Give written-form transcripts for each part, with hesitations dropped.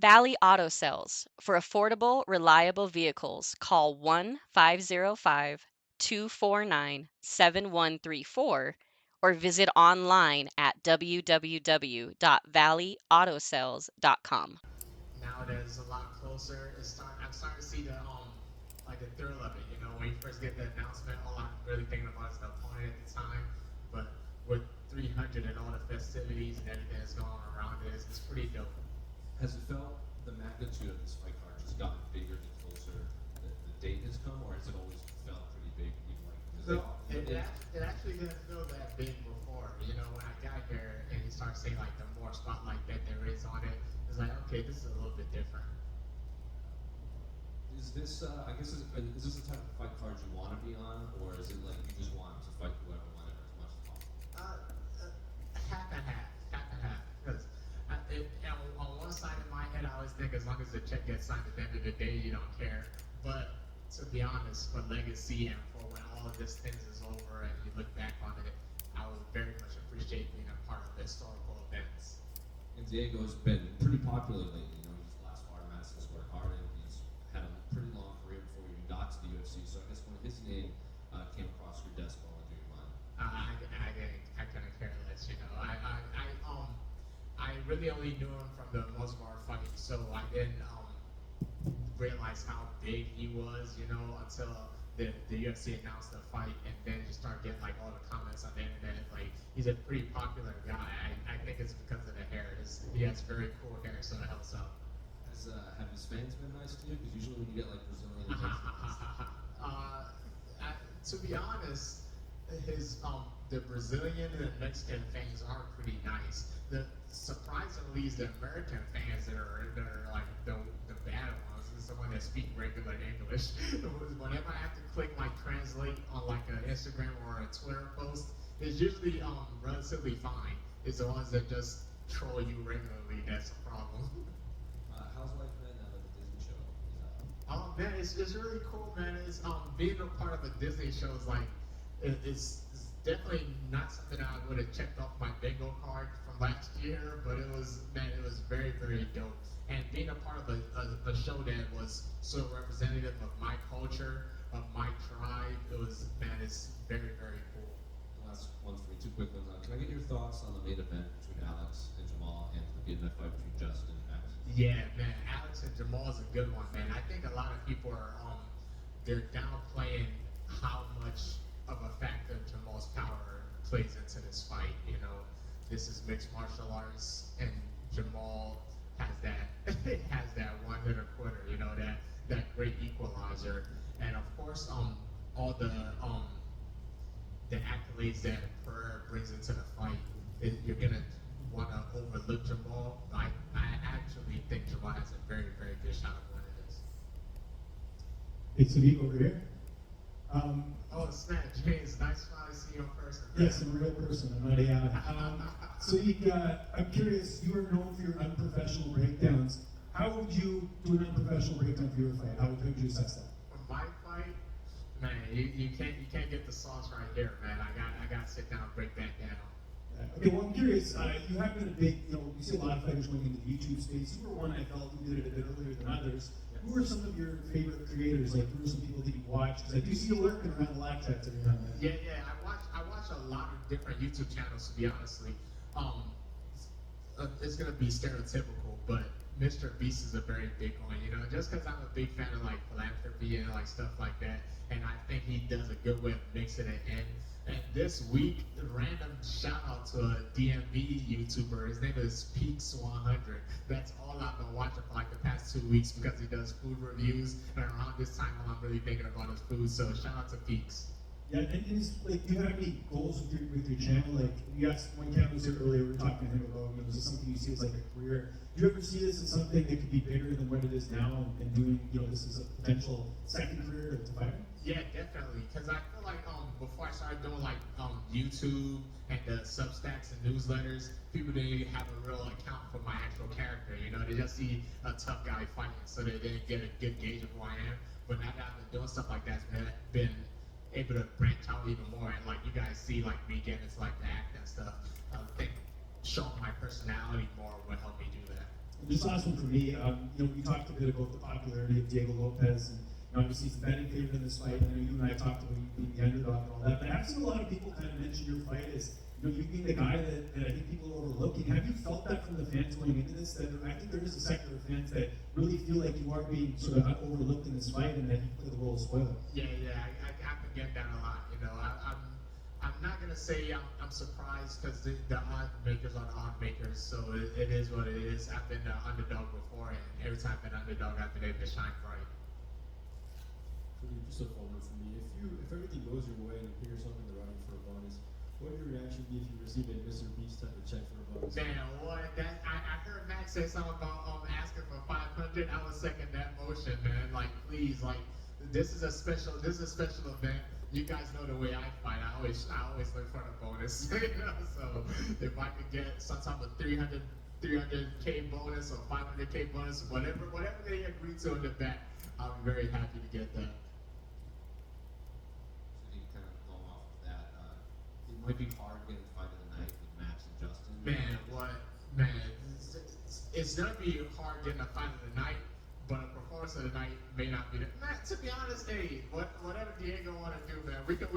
Valley Auto Sales. For affordable, reliable vehicles, call 1-505-249-7134 or visit online at www.valleyAutosales.com. Now that it's a lot closer, I'm starting to see the like the thrill of it. You know, when you first get the announcement, all I'm really thinking about is the opponent at the time. But with 300 and all the festivities and everything that's going on around it, it's pretty dope. Has it felt the magnitude of this fight card just gotten bigger the closer the date has come, or has it always felt pretty big? Even like So it actually didn't feel that big before. You know, when I got here and you start seeing like the more spotlight that there is on it, it's like okay, this is a little bit different. is this I guess is this the type of fight card you want to be on, or is it like you just want to fight whoever whenever as much as possible? Half and half, half and half. Because on one side of my head, I always think as long as the check gets signed at the end of the day, you don't care. But to be honest, for legacy and for when all of this things is over and you look back on it, I would very much appreciate being a part of the historical events. And Diego's been pretty popular lately. You know, he's the last part of Madison Square Garden. He's had a pretty long career before he even got to the UFC. So I guess when his name came across your desk, what went through your mind? I couldn't care less, you know. I really only knew him from the Mosbar fight, so I didn't realize how big he was, you know, until the UFC announced the fight, and then you start getting like all the comments on the internet. Like he's a pretty popular guy. I think it's because of the hair. He has very cool hair, so it helps out. Have his fans been nice to you? Because usually when you get like Brazilian fans, To be honest, his the Brazilian and Mexican fans are pretty nice. The surprisingly is the American fans that are like the bad ones. Is the one that speak regular English. Whenever I have to click like translate on like an Instagram or a Twitter post, it's usually relatively fine. It's the ones that just troll you regularly that's a problem. how's life been now that the Disney show is out? Oh man, it's really cool, man. It's being a part of a Disney show is like it's definitely not something I would have checked off my bingo card from last year, but it was very very dope. And being a part of a show that was so representative of my culture, of my tribe, it's very very cool. Last one for me, two quick ones. Can I get your thoughts on the main event between Alex and Jamal, and the BMF fight between Justin and Max? Yeah, man, Alex and Jamal is a good one, man. I think a lot of people are they're downplaying how much of a factor Jamal's power plays into this fight. You know, this is mixed martial arts, and Jamal has that has that one hitter quitter. You know, that great equalizer, and of course, all the accolades that Pereira brings into the fight. You're gonna want to overlook Jamal. I actually think Jamal has a very very good shot of winning this. Hey, Sodiq over here. Oh, snap, James! Nice to finally see you in person. Yes, I'm a real person. I'm not AI. Sodiq, I'm curious. You are known for your unprofessional breakdowns. How would you do an unprofessional breakdown for your fight? How would you assess that? For my fight, man, you can't get the sauce right here, man. I got to sit down and break that down. Okay, well, I'm curious. You have been a big, you see a lot of fighters going into the YouTube space. You were one I felt who did it a bit earlier than others. Who are some of your favorite creators? Like, who are some people that you watch? Because I do see you lurking around the live chats every now and then. Yeah. I watch a lot of different YouTube channels. To be honestly, it's gonna be stereotypical, but Mr. Beast is a very big one. You know, just because I'm a big fan of like philanthropy and like stuff like that, and I think he does a good way of mixing it in. And this week, random shout out to a DMV YouTuber. His name is Peaks100. That's all I've been watching for like the past 2 weeks because he does food reviews. And around this time, when I'm really thinking about his food, so shout out to Peaks. Yeah, and is, like, do you have any goals with your channel? Like, you asked when Cam was here earlier, we were talking to him about, is this something you see as like a career? Do you ever see this as something that could be bigger than what it is now, and doing, this as a potential second career to fight? Yeah, definitely. Because I feel like before I started doing like YouTube and the Substacks and newsletters, people didn't have a real account for my actual character. You know, they just see a tough guy fighting, so they didn't get a good gauge of who I am. But now that I've been doing stuff like that, it's been able to branch out even more, and like you guys see like me getting into like the act and stuff. I think showing my personality more will help me do that. Just last one for me. We talked a bit about the popularity of Diego Lopes, and obviously he's the betting favorite in this fight. I know you and I talked about you being the underdog and all that, but I've seen a lot of people kind of mention your fight as you being the guy that I think people are overlooking. Have you felt that from the fans going into this? That I think there is a sector of fans that really feel like you are being sort of overlooked in this fight, and that you play the role of spoiler. Yeah, I've been getting that a lot. I'm not gonna say I'm surprised because the odd makers are the odd makers, so it is what it is. I've been the underdog before, and every time I've been underdog, I've been able to shine bright. Just a follow for me. If everything goes your way and you put yourself in the running for a bonus, what would your reaction be if you received a Mr. Beast type of check for a bonus? Man, what? I heard Max say something about asking for 500. I was second that motion, man. Like, please, like, this is a special event. You guys know the way I fight. I always look for the bonus. So if I could get some type of 300K bonus or 500K bonus, whatever they agree to in the back, I'll be very happy to get that. So you kind of go off of that. It might be hard getting fight of the night with Max and Justin. Man, what? Man, it's gonna be hard getting a fight of the night, but a performance of the night may not be. Man, to be honest, hey, whatever Diego want to do, man, we could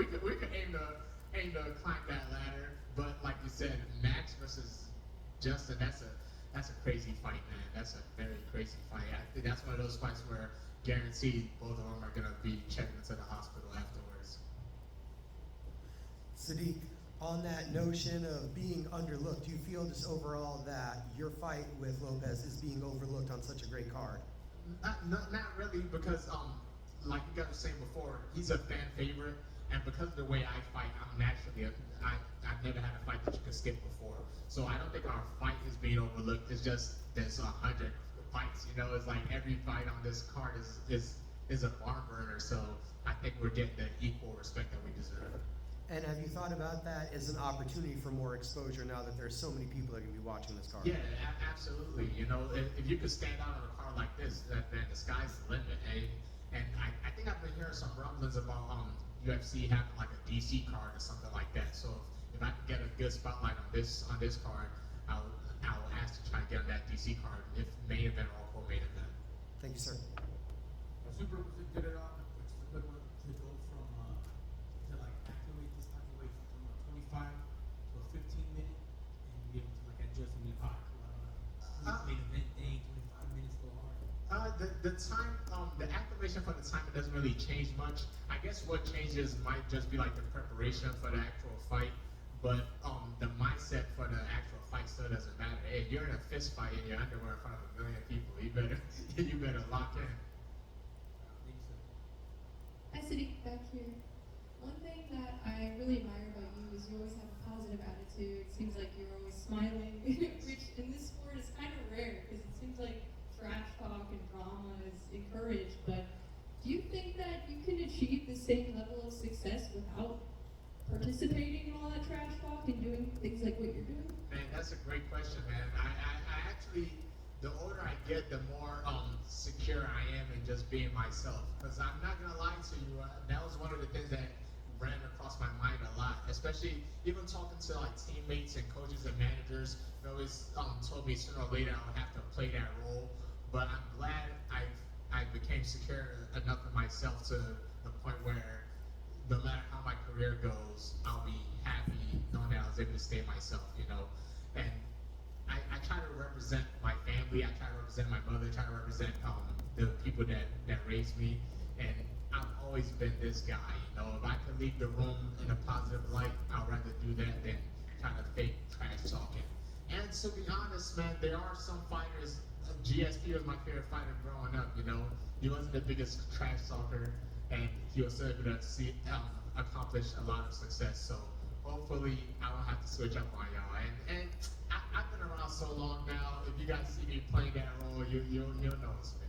aim to climb that ladder. But like you said, Max versus Justin, that's a crazy fight, man. That's a very crazy fight. I think that's one of those fights where guaranteed both of them are gonna be checked into the hospital afterwards. Sodiq, on that notion of being underlooked, do you feel just overall that your fight with Lopes is being overlooked on such a great card? Not really, because like you guys were saying before, he's a fan favorite, and because of the way I fight, I'm naturally I've never had a fight that you can skip before. So I don't think our fight is being overlooked. It's just there's 100 fights. It's like every fight on this card is a barn burner. So I think we're getting the equal respect that we deserve. And have you thought about that as an opportunity for more exposure now that there's so many people that are going to be watching this card? Yeah, absolutely. If you could stand out on a card like this, then the sky's the limit. And I think I've been hearing some rumblings about UFC having like a DC card or something like that. So if I can get a good spotlight on this card, I'll ask to try and get on that DC card if main event or co-main event. Thank you, sir. Super good it on, which is a good one to go from to like activate this type of weight from a 25 to a 15 minute and be able to like adjust in the body. Main event day, 25 minutes go hard. The time, the activation for the time, it doesn't really change much. I guess what changes might just be like the preparation for the actual fight, but the mindset for the actual fight still doesn't matter. Hey, you're in a fist fight in your underwear in front of 1 million people. You better lock in. Hi, Sodiq, back here. One thing that I really admire about you is you always have a positive attitude. It seems like you're always smiling, which in this sport is kind of rare because it seems like trash talk and drama is encouraged. But do you think that you can achieve the same level of success without participating in all that trash talk and doing things like what you're doing? Man, that's a great question, man. I actually, the older I get, the more secure I am in just being myself. Because I'm not gonna lie to you, that was one of the things that ran across my mind a lot. Especially even talking to like teammates and coaches and managers. They always told me sooner or later I would have to play that role. But I'm glad I became secure enough in myself to the point where no matter how my career goes, I'll be happy knowing that I was able to stay myself. And I try to represent my family. I try to represent my mother. I try to represent the people that raised me. And I've always been this guy. If I could leave the room in a positive light, I'd rather do that than try to fake trash talking. And to be honest, man, there are some fighters. GSP was my favorite fighter growing up. He wasn't the biggest trash talker, and he was still able to accomplish a lot of success. So hopefully, I won't have to switch up on y'all. And I've been around so long now. If you guys see me playing that role, you'll know it's me.